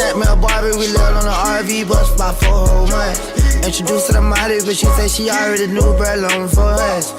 Snap me a Barbie, we lived on an RV bus for about 4 whole months. Introduced to the mighty, but she said she already knew bread long for us.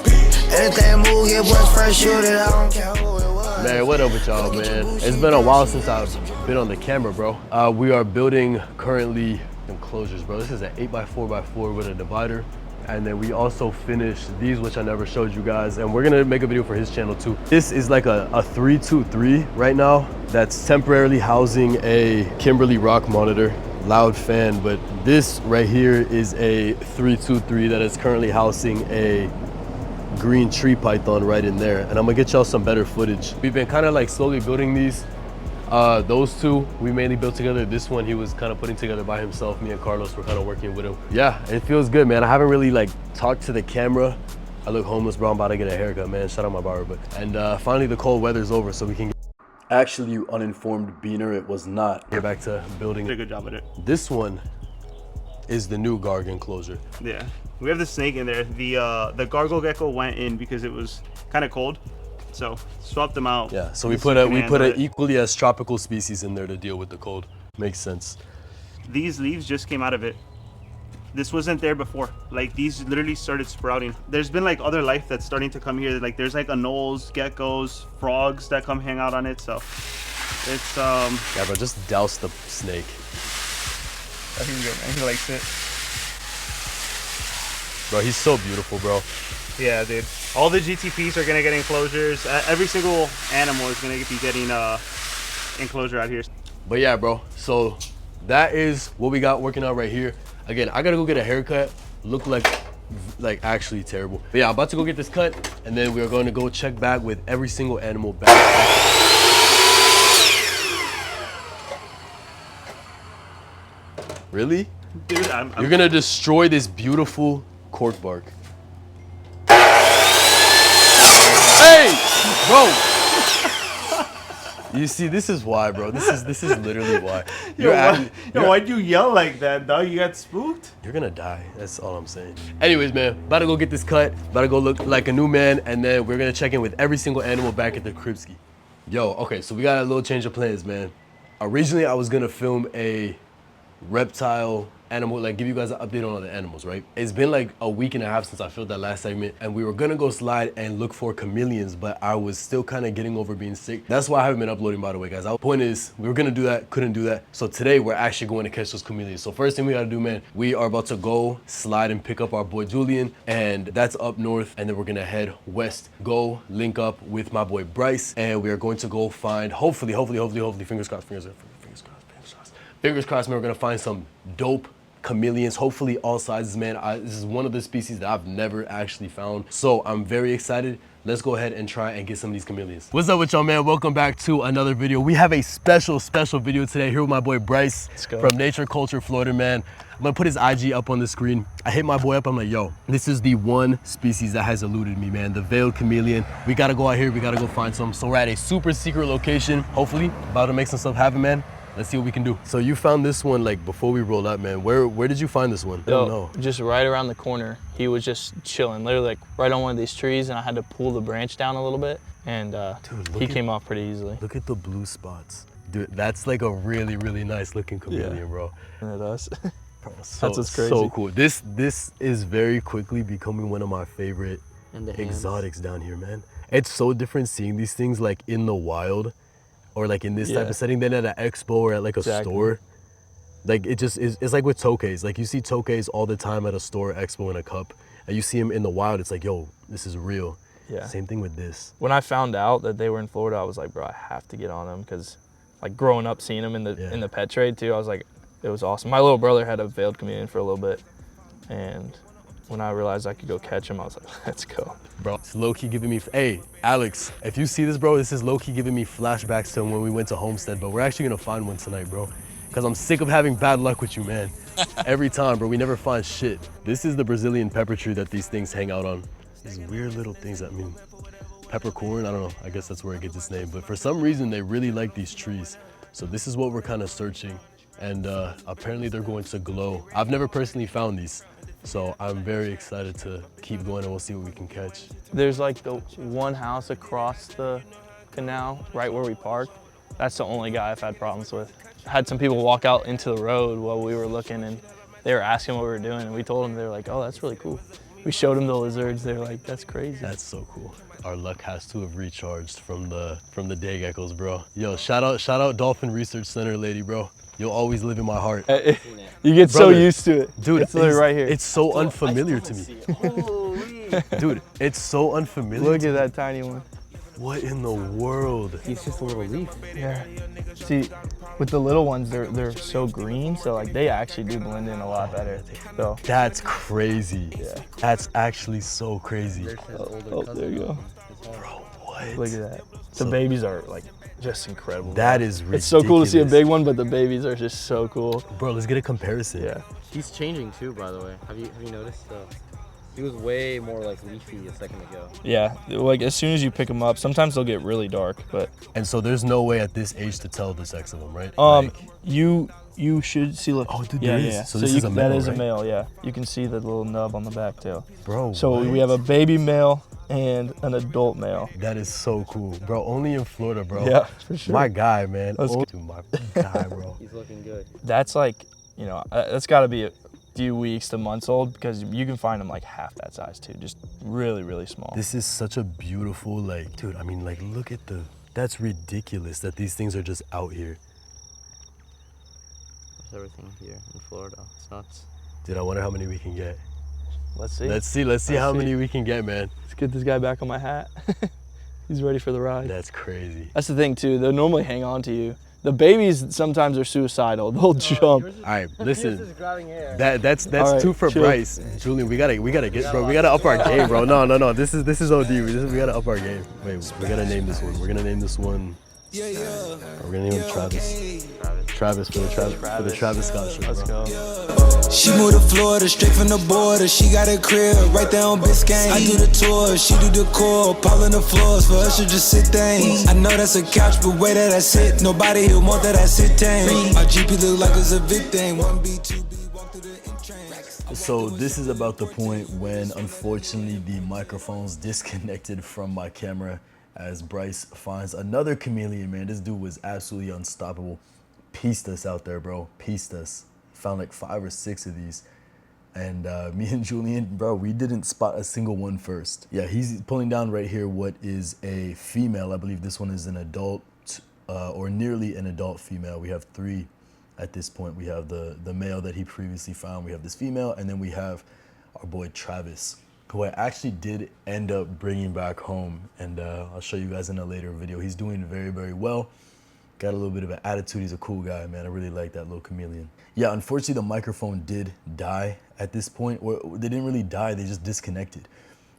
Anything move, get what's fresh, shoot it, I don't care who it was. Man, what up with y'all, man? It's been a while since I've been on the camera, bro. We are building currently enclosures, bro. This is an 8x4x4 with a divider. And then we also finished these, which I never showed you guys. And we're gonna make a video for his channel too. This is like a 323 right now that's temporarily housing a Kimberly rock monitor, loud fan. But this right here is a 323 that is currently housing a green tree python right in there. And I'm gonna get y'all some better footage. We've been kind of like slowly building these. Those two we mainly built together. This one he was kind of putting together by himself. Me and Carlos were kind of working with him. Yeah, it feels good, man. I haven't really like talked to the camera. I look homeless, bro. I'm about to get a haircut, man. Shout out my barber. And finally the cold weather's over, so we can get... Actually, you uninformed beaner, it was not. Get back to building. Did a good job at it. This one is the new garg enclosure. Yeah, we have the snake in there. The gargle gecko went in because it was kind of cold. So swapped them out. Yeah, so we put a equally as tropical species in there to deal with the cold. Makes sense. These leaves just came out of it. This wasn't there before. Like these literally started sprouting. There's been like other life that's starting to come here. Like there's like anoles, geckos, frogs that come hang out on it. So it's Yeah, bro, just douse the snake. I think good, man. He likes it. Bro, he's so beautiful, bro. Yeah, dude. All the GTPs are gonna get enclosures. Every single animal is gonna be getting enclosure out here. But yeah, bro. So that is what we got working out right here. Again, I gotta go get a haircut. Look like actually terrible. But yeah, I'm about to go get this cut, and then we are going to go check back with every single animal back. Really? Dude, You're gonna destroy this beautiful cork bark. Hey, bro. You see, this is why, bro. This is literally why. Why'd you yell like that, dog? You got spooked? You're gonna die. That's all I'm saying. Anyways, man, about to go get this cut. About to go look like a new man, and then we're gonna check in with every single animal back at the Kripski. Yo, okay, so we got a little change of plans, man. Originally, I was gonna film a reptile animal, like give you guys an update on all the animals, right? It's been like a week and a half since I filmed that last segment, and we were gonna go slide and look for chameleons, but I was still kind of getting over being sick. That's why I haven't been uploading, by the way, guys. The point is, we were gonna do that, couldn't do that. So today we're actually going to catch those chameleons. So first thing we gotta do, man, we are about to go slide and pick up our boy Julian, and that's up north, and then we're gonna head west, go link up with my boy Bryce, and we are going to go find, hopefully, fingers crossed, man, we're gonna find some dope chameleons, hopefully all sizes, man. This is one of the species that I've never actually found, so I'm very excited. Let's go ahead and try and get some of these chameleons. What's up with y'all, man? Welcome back to another video. We have a special video today here with my boy Bryce from Nature Culture Florida, man. I'm gonna put his IG up on the screen. I hit my boy up, I'm like, yo, this is the one species that has eluded me, man, the veiled chameleon. We gotta go out here, we gotta go find some. So we're at a super secret location, hopefully about to make some stuff happen, man. Let's see what we can do. So you found this one like before we rolled up, man. Where did you find this one? I don't know. Just right around the corner. He was just chilling, literally like right on one of these trees, and I had to pull the branch down a little bit, and dude, he came off pretty easily. Look at the blue spots. Dude, that's like a really, really nice looking chameleon, bro. And it does. Bro, that's what's crazy. So cool. This is very quickly becoming one of my favorite exotics down here, man. It's so different seeing these things like in the wild, or like in this type of setting, than at an expo or at like a store. Like it just is, it's like with tokays. Like you see tokays all the time at a store, expo, in a cup, and you see them in the wild, it's like, yo, this is real. Yeah. Same thing with this. When I found out that they were in Florida, I was like, bro, I have to get on them, because like growing up seeing them in the pet trade too, I was like, it was awesome. My little brother had a veiled chameleon for a little bit, and when I realized I could go catch him, I was like, let's go. Bro, it's low-key giving me, hey, Alex, if you see this, bro, this is low-key giving me flashbacks to when we went to Homestead, but we're actually gonna find one tonight, bro. Because I'm sick of having bad luck with you, man. Every time, bro, we never find shit. This is the Brazilian pepper tree that these things hang out on. These weird little things that mean peppercorn, I don't know, I guess that's where it gets its name, but for some reason, they really like these trees. So this is what we're kind of searching, and apparently they're going to glow. I've never personally found these, so I'm very excited to keep going, and we'll see what we can catch. There's like the one house across the canal, right where we park. That's the only guy I've had problems with. had some people walk out into the road while we were looking, and they were asking what we were doing, and we told them. They were like, "Oh, that's really cool." We showed them the lizards. They were like, "That's crazy." That's so cool. Our luck has to have recharged from the day geckos, bro. Yo, shout out Dolphin Research Center lady, bro. You'll always live in my heart. You get so Brother, used to it. Dude, it's literally right here. It's so unfamiliar to me. Dude, it's so unfamiliar. Look at that tiny one. What in the world? He's just a little leaf. Yeah. See, with the little ones, they're so green, so like they actually do blend in a lot better. So That's crazy. Yeah. That's actually so crazy. oh, there you go. Bro, what? Look at that. The babies are like just incredible. That is ridiculous. It's so cool to see a big one, but the babies are just so cool. Bro, let's get a comparison. Yeah. He's changing too, by the way. Have you noticed? He was way more like leafy a second ago. Yeah, like as soon as you pick them up, sometimes they'll get really dark, but And so there's no way at this age to tell the sex of them, right? you should see. Look. Oh, dude, yeah, there is. yeah. So this is a that male, is right? a male. Yeah, you can see the little nub on the back tail. Bro, So we have a baby male and an adult male. That is so cool, bro. Only in Florida, bro. Yeah, for sure. My guy, man. Let's Dude, my guy, bro. He's looking good. That's like, you know, that's got to be a few weeks to months old, because you can find them like half that size too, just really, really small. This is such a beautiful, like, dude, I mean, like, look at that's ridiculous that these things are just out here. There's everything here in Florida. It's nuts. Dude, I wonder how many we can get. Let's see. Let's see how many we can get, man. Let's get this guy back on my hat. He's ready for the ride. That's crazy. That's the thing too, they'll normally hang on to you. The babies sometimes are suicidal. They'll jump. All right, listen. That's right, two for chill. Bryce. Julian, we gotta get, bro. We gotta up our game, bro. No. This is OD. We gotta up our game. Wait, we gotta name this one. We're gonna name this one. We're gonna name him Travis. Travis for the Travis Scott show. Let's bro. go. She moved to Florida, straight from the border. She got a crib right there on Biscayne. I do the tour, she do the core, piling the floors for us to just sit things. I know that's a couch, but way that I sit, nobody here want that I sit tame. My GP look like it's a victim. 1B, 2B, walk through the entrance. So this is about the point when unfortunately the microphone's disconnected from my camera as Bryce finds another chameleon, man. This dude was absolutely unstoppable. Pieced us out there, bro. Pieced us. Found like 5 or 6 of these. And me and Julian, bro, we didn't spot a single one first. Yeah, he's pulling down right here what is a female. I believe this one is an adult or nearly an adult female. We have 3 at this point. We have the male that he previously found. We have this female, and then we have our boy Travis, who I actually did end up bringing back home. And I'll show you guys in a later video. He's doing very, very well. Got a little bit of an attitude. He's a cool guy, man. I really like that little chameleon. Yeah, unfortunately, the microphone did die at this point. Or they didn't really die, they just disconnected,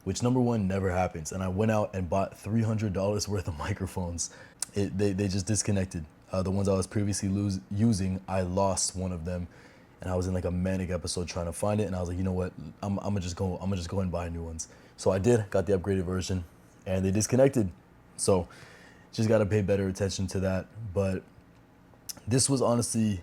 which number one, never happens. And I went out and bought $300 worth of microphones. They just disconnected. The ones I was previously using, I lost one of them. And I was in like a manic episode trying to find it. And I was like, you know what? I'm gonna just go and buy new ones. So I did, got the upgraded version, and they disconnected. So just gotta pay better attention to that. But this was honestly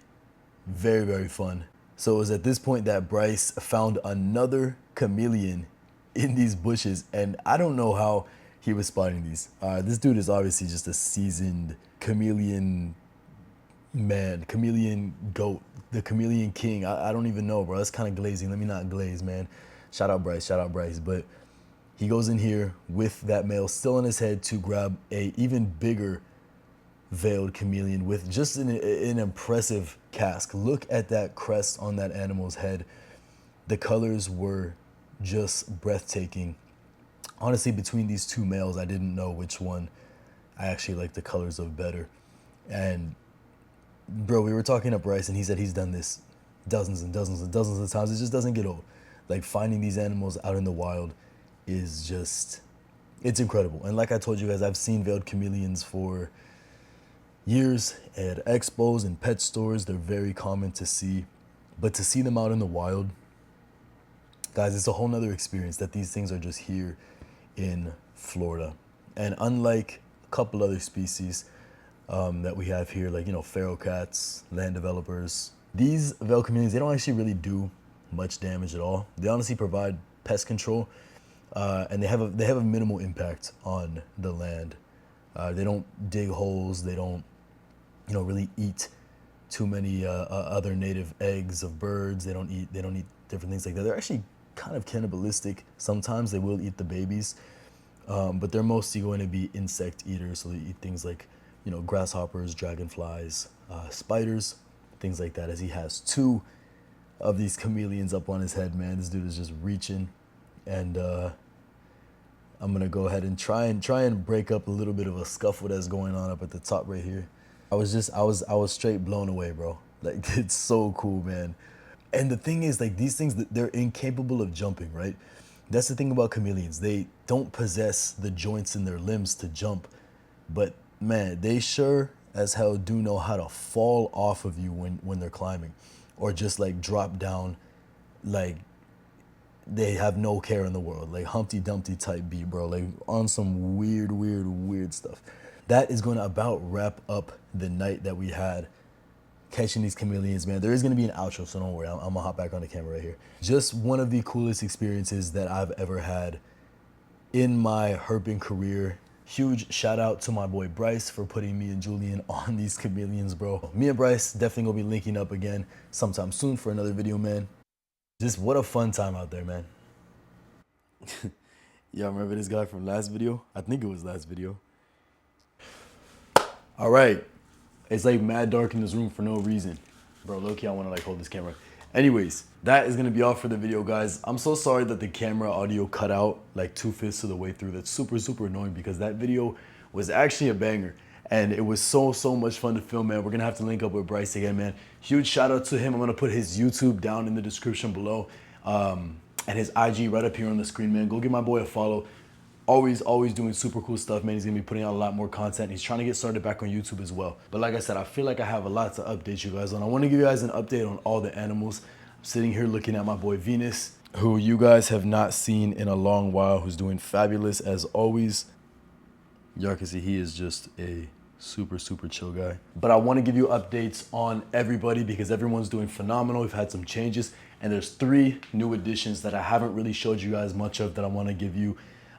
very, very fun. So it was at this point that Bryce found another chameleon in these bushes, and I don't know how he was spotting these. This dude is obviously just a seasoned chameleon man, chameleon goat, the chameleon king. I don't even know, bro. That's kind of glazing. Let me not glaze, man. Shout out Bryce. But he goes in here with that male still on his head to grab a even bigger veiled chameleon with just an impressive casque. Look at that crest on that animal's head. The colors were just breathtaking. Honestly, between these 2 males, I didn't know which one I actually like the colors of better. And bro, we were talking to Bryce, and he said he's done this dozens and dozens and dozens of times. It just doesn't get old. Like, finding these animals out in the wild is just, it's incredible. And like I told you guys, I've seen veiled chameleons for years at expos and pet stores. They're very common to see, but to see them out in the wild, guys, it's a whole nother experience that these things are just here in Florida. And unlike a couple other species that we have here, like, you know, feral cats, land developers, these veiled chameleons, they don't actually really do much damage at all. They honestly provide pest control, and they have a minimal impact on the land. They don't dig holes. They don't, you know, really eat too many other native eggs of birds. They don't eat different things like that. They're actually kind of cannibalistic. Sometimes they will eat the babies, but they're mostly going to be insect eaters. So they eat things like, you know, grasshoppers, dragonflies, spiders, things like that. As he has 2 of these chameleons up on his head, man. This dude is just reaching, and I'm gonna go ahead and try and break up a little bit of a scuffle that's going on up at the top right here. I was straight blown away, bro. Like, it's so cool, man. And the thing is, like, these things, they're incapable of jumping, right? That's the thing about chameleons. They don't possess the joints in their limbs to jump, but man, they sure as hell do know how to fall off of you when they're climbing, or just like drop down like they have no care in the world, like Humpty Dumpty type beat, bro, like on some weird stuff. That is going to about wrap up the night that we had catching these chameleons, man. There is going to be an outro, so don't worry. I'm gonna hop back on the camera right here. Just one of the coolest experiences that I've ever had in my herping career. Huge shout out to my boy Bryce for putting me and Julian on these chameleons, bro. Me and Bryce definitely gonna be linking up again sometime soon for another video, man. Just what a fun time out there, man. Y'all remember this guy from last video? I think it was last video. All right. It's like mad dark in this room for no reason. Bro, low-key, I wanna like hold this camera. Anyways, that is gonna be all for the video, guys. I'm so sorry that the camera audio cut out like 2/5 of the way through. That's super annoying because that video was actually a banger. And it was so much fun to film, man. We're gonna have to link up with Bryce again, man. Huge shout out to him. I'm gonna put his YouTube down in the description below. And his IG right up here on the screen, man. Go give my boy a follow. Always doing super cool stuff, man. He's gonna be putting out a lot more content. He's trying to get started back on YouTube as well. But like I said, I feel like I have a lot to update you guys on. I wanna give you guys an update on all the animals. I'm sitting here looking at my boy Venus, who you guys have not seen in a long while, who's doing fabulous as always. Y'all can see he is just a super chill guy. But I wanna give you updates on everybody because everyone's doing phenomenal. We've had some changes, and there's 3 new additions that I haven't really showed you guys much of that I wanna give you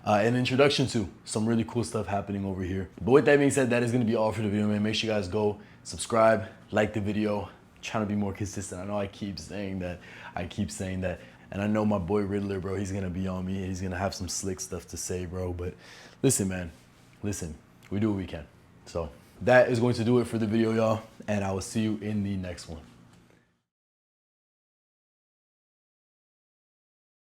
an introduction to. Some really cool stuff happening over here. But with that being said, that is gonna be all for the video, man. Make sure you guys go subscribe, like the video. I'm trying to be more consistent. I know I keep saying that. And I know my boy Riddler, bro, he's gonna be on me. He's gonna have some slick stuff to say, bro. But listen, man, listen, we do what we can. So that is going to do it for the video, y'all. And I will see you in the next one.